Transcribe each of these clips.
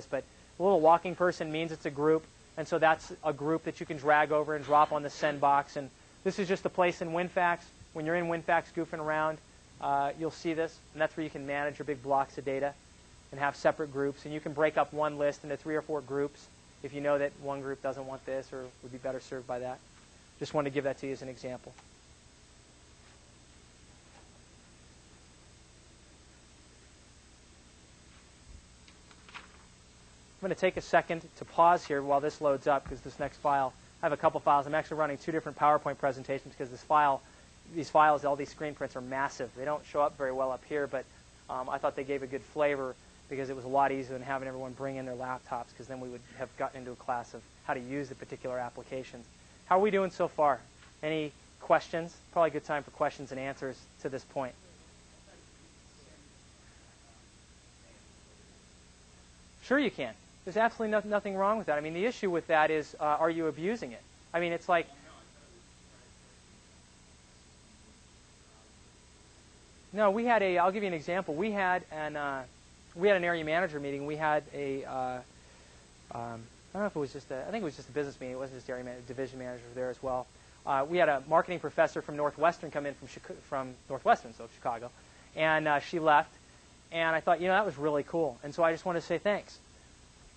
but a little walking person means it's a group, and so that's a group that you can drag over and drop on the send box. And this is just a place in WinFax. When you're in WinFax goofing around, you'll see this, and that's where you can manage your big blocks of data and have separate groups. And you can break up one list into 3 or 4 groups if you know that one group doesn't want this or would be better served by that. Just wanted to give that to you as an example. I'm going to take a second to pause here while this loads up, because this next file, I have a couple files. I'm actually running 2 different PowerPoint presentations because these files, all these screen prints are massive. They don't show up very well up here, but I thought they gave a good flavor because it was a lot easier than having everyone bring in their laptops, because then we would have gotten into a class of how to use the particular applications. How are we doing so far? Any questions? Probably a good time for questions and answers to this point. Sure you can. There's absolutely nothing wrong with that. I mean, the issue with that is, are you abusing it? I mean, it's like, no, we had I'll give you an example. We had an area manager meeting. We had I don't know if it was just I think it was just a business meeting. It wasn't just area manager, division manager there as well. We had a marketing professor from Northwestern come in from Northwestern, so Chicago, and she left. And I thought, that was really cool. And so I just wanted to say thanks.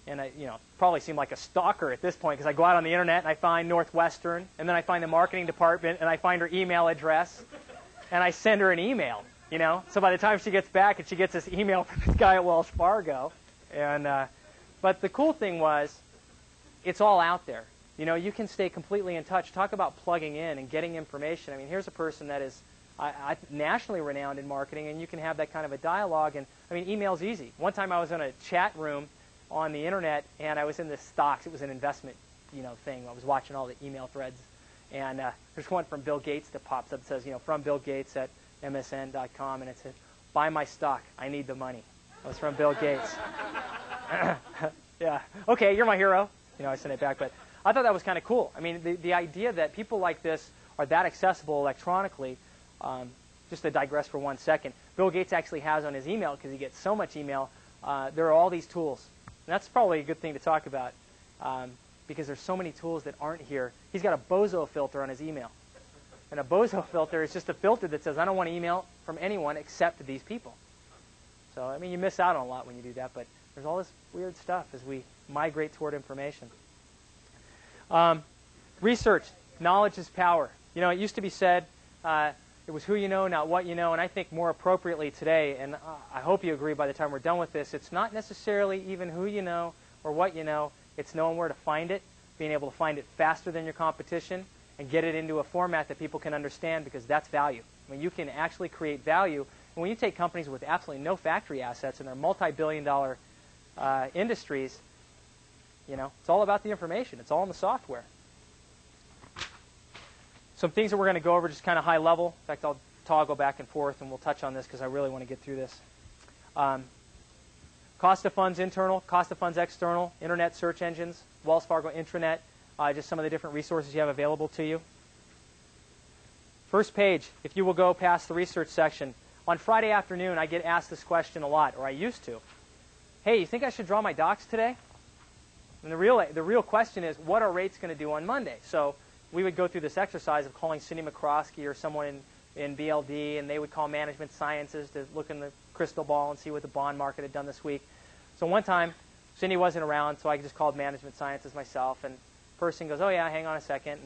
And I, probably seemed like a stalker at this point, because I go out on the internet and I find Northwestern, and then I find the marketing department, and I find her email address, and I send her an email. So by the time she gets back, and she gets this email from this guy at Wells Fargo, and but the cool thing was, it's all out there. You can stay completely in touch. Talk about plugging in and getting information. I mean, here's a person that is nationally renowned in marketing, and you can have that kind of a dialogue. And I mean, email's easy. One time I was in a chat room on the internet, and I was in the stocks. It was an investment, thing. I was watching all the email threads, and there's one from Bill Gates that pops up. It says, from Bill Gates at msn.com, and it said, "Buy my stock. I need the money." That was from Bill Gates. Yeah. Okay, you're my hero. I sent it back, but I thought that was kind of cool. I mean, the idea that people like this are that accessible electronically. Just to digress for 1 second, Bill Gates actually has on his email, because he gets so much email, there are all these tools. And that's probably a good thing to talk about, because there's so many tools that aren't here. He's got a bozo filter on his email. And a bozo filter is just a filter that says, I don't want to email from anyone except these people. So, I mean, you miss out on a lot when you do that, but there's all this weird stuff as we migrate toward information. Research. Knowledge is power. It used to be said, it was who you know, not what you know, and I think more appropriately today, and I hope you agree by the time we're done with this, it's not necessarily even who you know or what you know, it's knowing where to find it, being able to find it faster than your competition, and get it into a format that people can understand, because that's value. I mean, you can actually create value, and when you take companies with absolutely no factory assets and they're multi-billion-dollar industries, it's all about the information. It's all in the software. Some things that we're going to go over just kind of high level. In fact, I'll toggle back and forth, and we'll touch on this because I really want to get through this. Cost of funds internal, cost of funds external, internet search engines, Wells Fargo intranet, just some of the different resources you have available to you. First page, if you will go past the research section. On Friday afternoon, I get asked this question a lot, or I used to. Hey, you think I should draw my docs today? And the real question is, what are rates going to do on Monday? So we would go through this exercise of calling Cindy McCroskey or someone in BLD, and they would call Management Sciences to look in the crystal ball and see what the bond market had done this week. So one time, Cindy wasn't around, so I just called Management Sciences myself, and the person goes, "Oh yeah, hang on a second,"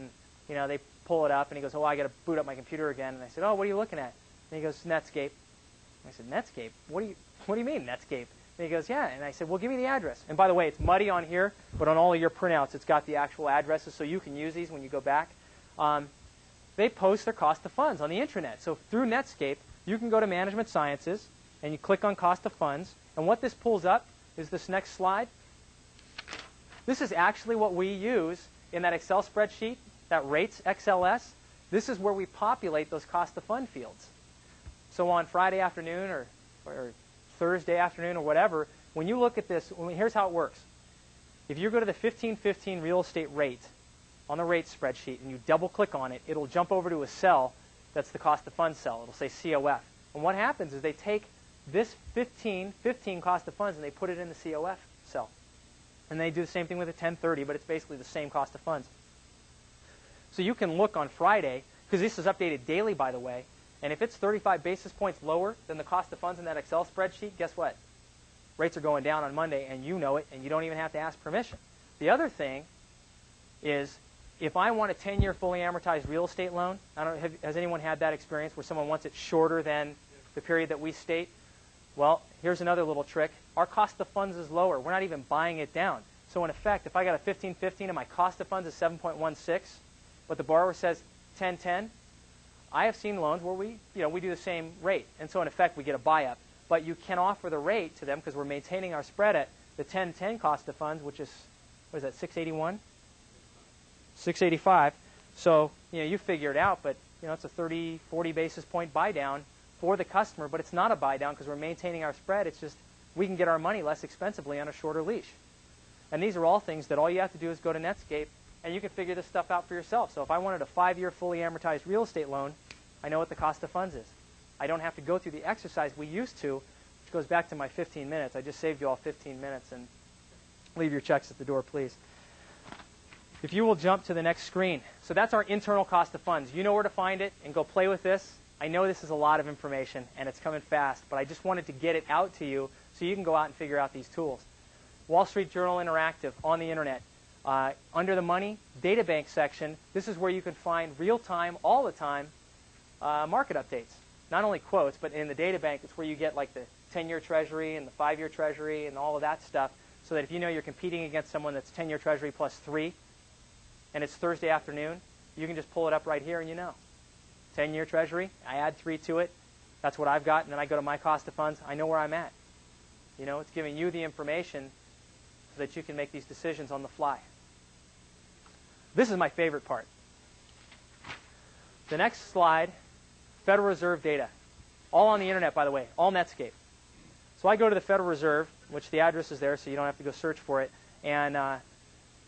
and they pull it up, and he goes, "Oh, I got to boot up my computer again." And I said, "Oh, what are you looking at?" And he goes, "Netscape." And I said, "Netscape? What do you mean Netscape?" And he goes, "Yeah." And I said, "Well, give me the address." And by the way, it's muddy on here, but on all of your printouts, it's got the actual addresses, so you can use these when you go back. They post their cost of funds on the intranet. So through Netscape, you can go to Management Sciences, and you click on cost of funds. And what this pulls up is this next slide. This is actually what we use in that Excel spreadsheet, that rates XLS. This is where we populate those cost of fund fields. So on Friday afternoon or Thursday afternoon or whatever, when you look at this, here's how it works. If you go to the 1515 real estate rate on the rate spreadsheet and you double click on it, it'll jump over to a cell that's the cost of funds cell. It'll say COF. And what happens is they take this 1515 cost of funds and they put it in the COF cell. And they do the same thing with a 1030, but it's basically the same cost of funds. So you can look on Friday, because this is updated daily, by the way, and if it's 35 basis points lower than the cost of funds in that Excel spreadsheet, guess what? Rates are going down on Monday, and you know it, and you don't even have to ask permission. The other thing is, if I want a 10-year fully amortized real estate loan, has anyone had that experience where someone wants it shorter than the period that we state? Well, here's another little trick. Our cost of funds is lower. We're not even buying it down. So in effect, if I got a 1515 and my cost of funds is 7.16, but the borrower says 1010, I have seen loans where we do the same rate. And so in effect, we get a buy-up. But you can offer the rate to them because we're maintaining our spread at the 1010 cost of funds, which is, what is that, 681? 685. So, you figure it out, but, it's a 30, 40 basis point buy down for the customer, but it's not a buy down because we're maintaining our spread. It's just we can get our money less expensively on a shorter leash. And these are all things that all you have to do is go to Netscape, and you can figure this stuff out for yourself. So if I wanted a 5-year fully amortized real estate loan, I know what the cost of funds is. I don't have to go through the exercise we used to, which goes back to my 15 minutes. I just saved you all 15 minutes, and leave your checks at the door, please. If you will jump to the next screen. So that's our internal cost of funds. You know where to find it, and go play with this. I know this is a lot of information, and it's coming fast, but I just wanted to get it out to you so you can go out and figure out these tools. Wall Street Journal Interactive on the Internet. Under the Money Data Bank section, this is where you can find real-time, all the time, market updates. Not only quotes, but in the data bank, it's where you get like the 10-year Treasury and the 5-year Treasury and all of that stuff, so that if you know you're competing against someone that's 10-year Treasury plus 3, and it's Thursday afternoon, you can just pull it up right here and you know. 10-year Treasury, I add 3 to it. That's what I've got, and then I go to my cost of funds. I know where I'm at. It's giving you the information so that you can make these decisions on the fly. This is my favorite part. The next slide, Federal Reserve data. All on the Internet, by the way, all Netscape. So I go to the Federal Reserve, which the address is there, so you don't have to go search for it. And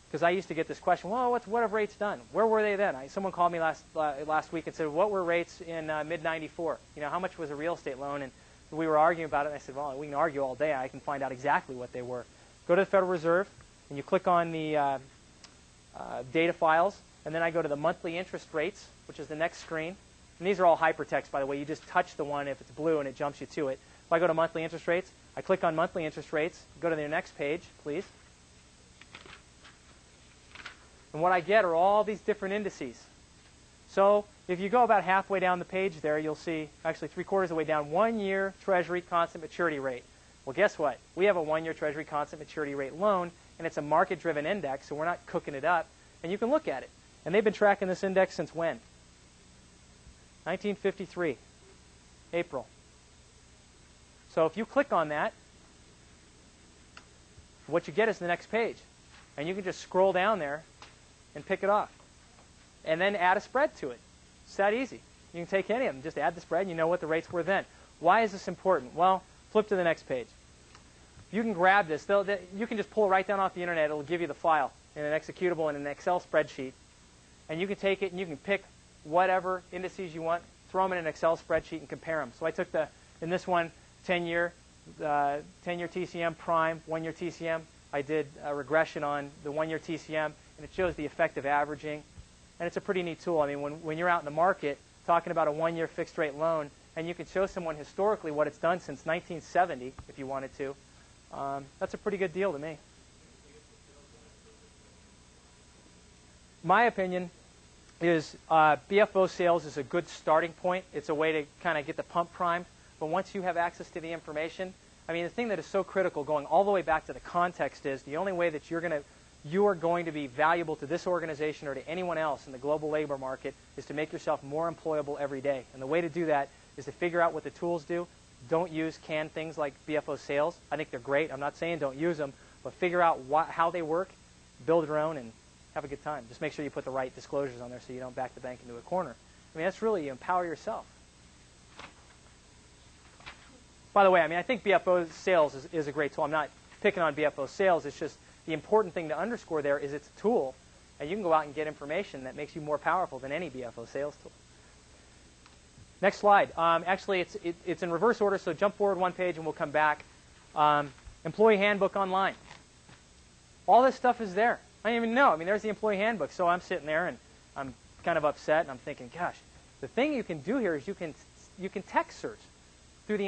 because I used to get this question, well, what have rates done? Where were they then? Someone called me last week and said, what were rates in mid-94? How much was a real estate loan? And we were arguing about it, and I said, well, we can argue all day. I can find out exactly what they were. Go to the Federal Reserve, and you click on the data files, and then I go to the monthly interest rates, which is the next screen. And these are all hypertext, by the way. You just touch the one if it's blue, and it jumps you to it. If I go to monthly interest rates, I click on monthly interest rates. Go to the next page, please. And what I get are all these different indices. So if you go about halfway down the page there, you'll see, actually 3/4 of the way down, 1-year Treasury constant maturity rate. Well, guess what? We have a 1-year Treasury constant maturity rate loan, and it's a market-driven index, so we're not cooking it up. And you can look at it. And they've been tracking this index since when? 1953, April. So if you click on that, what you get is the next page. And you can just scroll down there and pick it off. And then add a spread to it. It's that easy. You can take any of them. Just add the spread, and you know what the rates were then. Why is this important? Well, flip to the next page. You can grab this. You can just pull it right down off the Internet. It'll give you the file in an executable in an Excel spreadsheet. And you can take it, and you can pick whatever indices you want, throw them in an Excel spreadsheet, and compare them. So I took in this one, 10-year TCM prime, 1-year TCM. I did a regression on the 1-year TCM, and it shows the effective averaging. And it's a pretty neat tool. I mean, when you're out in the market talking about a 1-year fixed-rate loan, and you can show someone historically what it's done since 1970, if you wanted to, that's a pretty good deal to me. My opinion is BFO sales is a good starting point. It's a way to kind of get the pump primed. But once you have access to the information, I mean, the thing that is so critical going all the way back to the context is the only way that you are going to be valuable to this organization or to anyone else in the global labor market is to make yourself more employable every day. And the way to do that is to figure out what the tools do. Don't use canned things like BFO sales. I think they're great. I'm not saying don't use them, but figure out how they work, build your own, and have a good time. Just make sure you put the right disclosures on there so you don't back the bank into a corner. I mean, that's really, you empower yourself. By the way, I mean, I think BFO sales is a great tool. I'm not picking on BFO sales. It's just the important thing to underscore there is it's a tool, and you can go out and get information that makes you more powerful than any BFO sales tool. Next slide. Actually, it's in reverse order, so jump forward one page and we'll come back. Employee Handbook Online. All this stuff is there. I didn't even know. I mean, there's the employee handbook. So I'm sitting there, and I'm kind of upset, and I'm thinking, gosh, the thing you can do here is you can text search.